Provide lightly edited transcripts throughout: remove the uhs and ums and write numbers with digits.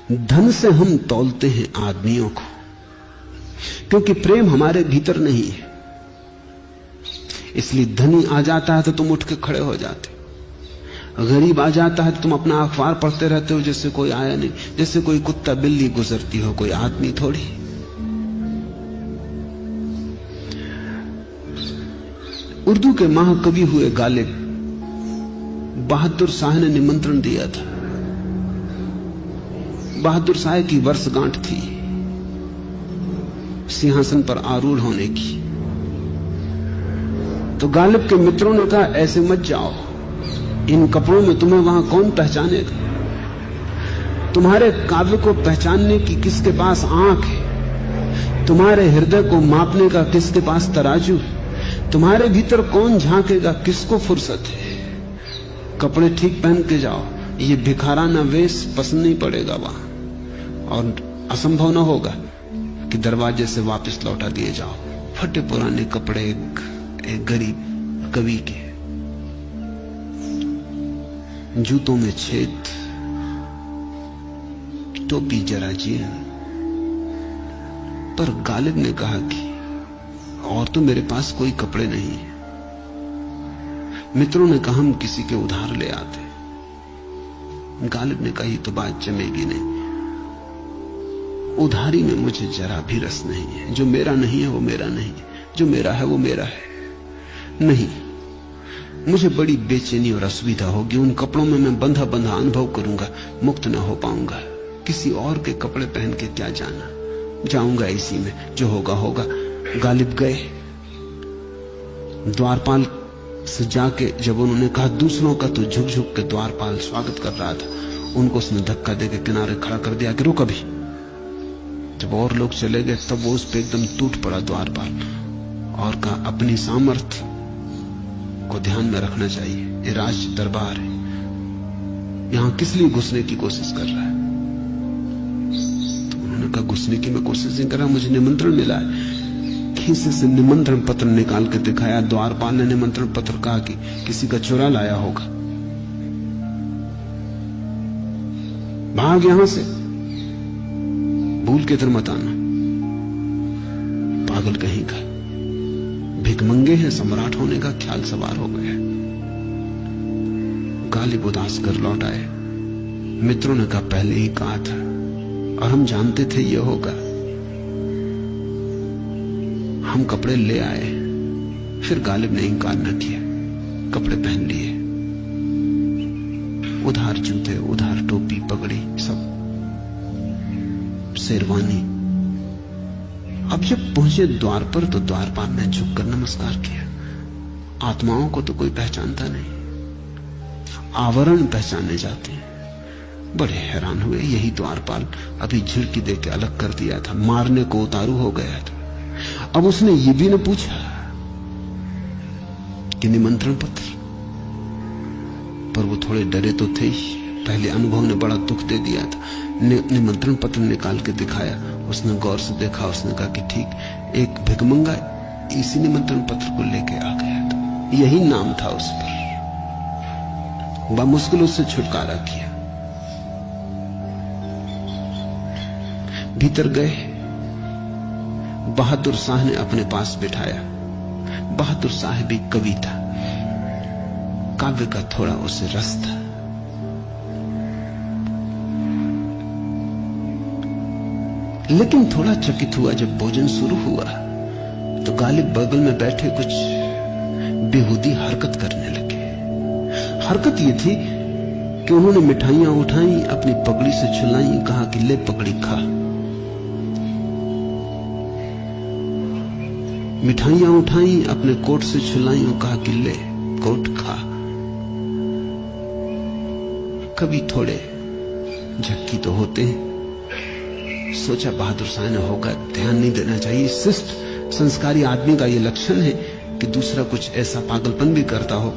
धन से हम तौलते हैं आदमियों को, क्योंकि प्रेम हमारे भीतर नहीं है। इसलिए धनी आ जाता है तो तुम उठ के खड़े हो जाते, गरीब आ जाता है तो तुम अपना अखबार पढ़ते रहते हो जैसे कोई आया नहीं, जैसे कोई कुत्ता बिल्ली गुजरती हो, कोई आदमी थोड़ी। उर्दू के महाकवि हुए गालिब, बहादुर शाह ने निमंत्रण दिया था। बहादुर शाह की वर्षगांठ थी सिंहासन पर आरूढ़ होने की। तो गालिब के मित्रों ने कहा, ऐसे मत जाओ, इन कपड़ों में तुम्हें वहां कौन पहचानेगा? तुम्हारे काव्य को पहचानने की किसके पास आंख है? तुम्हारे हृदय को मापने का किसके पास तराजू है? तुम्हारे भीतर कौन झांकेगा? किसको फुर्सत है? कपड़े ठीक पहन के जाओ, ये भिखाराना वेश पसंद नहीं पड़ेगा वहां, और असंभव न होगा कि दरवाजे से वापस लौटा दिए जाओ। फटे पुराने कपड़े एक गरीब कवि के, जूतों में छेद, टोपी जरा जीर्ण। पर गालिब ने कहा कि और तो मेरे पास कोई कपड़े नहीं है। मित्रों ने कहा, हम किसी के उधार ले आते। गालिब ने कहा, ये तो बात जमेगी नहीं, उधारी में मुझे जरा भी रस नहीं है। जो मेरा नहीं है वो मेरा नहीं है, जो मेरा है वो मेरा है नहीं। मुझे बड़ी बेचैनी और असुविधा होगी, उन कपड़ों में मैं बंधा बंधा अनुभव करूंगा, मुक्त न हो पाऊंगा। किसी और के कपड़े पहन के क्या जाना, जाऊंगा इसी में, जो होगा होगा। गालिब गए द्वारपाल से जाके, जब उन्होंने कहा दूसरों का तो झुक झुक के द्वारपाल स्वागत कर रहा था, उनको उसने धक्का देके किनारे खड़ा कर दिया कि रुक अभी। जब और लोग चले गए तब वो उस पे एकदम टूट पड़ा द्वारपाल, और कहा, अपनी सामर्थ्य को ध्यान में रखना चाहिए, ये राज दरबार है, यहां किस लिए घुसने की कोशिश कर रहा है? तो उन्होंने कहा, घुसने की मैं कोशिश नहीं कर रहा, मुझे निमंत्रण मिला है। खीसे से निमंत्रण पत्र निकाल के दिखाया। द्वारपाल ने निमंत्रण पत्र कहा कि किसी का चुरा लाया होगा, भाग यहां से, भूल के इधर मत आना। पागल कहीं का, भिखमंगे हैं, सम्राट होने का ख्याल सवार हो गया। गालिब उदास कर लौट आए। मित्रों ने कहा, पहले ही कहा था और हम जानते थे ये होगा। हम कपड़े ले आए। फिर गालिब ने इंकार न किया, कपड़े पहन लिए, उधार जूते, उधार टोपी, पगड़ी, सब शेरवानी। अब जब पहुंचे द्वार पर तो द्वारपाल ने झुककर नमस्कार किया। आत्माओं को तो कोई पहचानता नहीं, आवरण पहचाने जाते हैं। बड़े हैरान हुए, यही द्वारपाल अभी झिड़की देके अलग कर दिया था, मारने को उतारू हो गया था। अब उसने ये भी न पूछा कि निमंत्रण पत्र, पर वो थोड़े डरे तो थे ही, पहले अनुभव ने बड़ा दुख दे दिया था। निमंत्रण पत्र निकाल के दिखाया, उसने गौर से देखा, उसने कहा कि ठीक, एक भिखमंगा इसी निमंत्रण पत्र को लेके आ गया था, यही नाम था उस पर। बामुश्किल उससे छुटकारा किया। भीतर गए, बहादुर शाह ने अपने पास बिठाया। बहादुर शाह भी कवि था, काव्य का थोड़ा उसे रस था। लेकिन थोड़ा चकित हुआ जब भोजन शुरू हुआ तो गालिब बगल में बैठे कुछ बेहूदी हरकत करने लगे। हरकत ये थी कि उन्होंने मिठाइयां उठाई, अपनी पगड़ी से छुलाई, कहा कि ले पगड़ी खा। मिठाइयां उठाई, अपने कोट से छुलाई और कहा कि ले कोट खा। कभी थोड़े झक्की तो होते हैं। सोचा बहादुर शाह ने होगा, ध्यान नहीं देना चाहिए। शिष्ट संस्कारी आदमी का यह लक्षण है कि दूसरा कुछ ऐसा पागलपन भी करता हो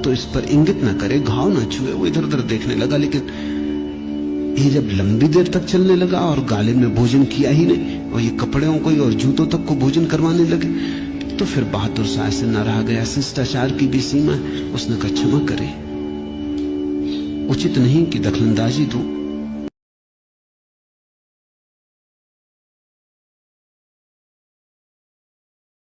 तो इस पर इंगित न करे, घाव न छुए। वो इधर उधर देखने लगा, लेकिन ये जब लंबी देर तक चलने लगा और गालिब ने भोजन किया ही नहीं और ये कपड़ों को और जूतों तक को भोजन करवाने लगे, तो फिर बहादुर शाह से न रहा गया। शिष्टाचार की भी सीमा है। उसने कहा, क्षमा करे, उचित नहीं कि दखलंदाजी दूं,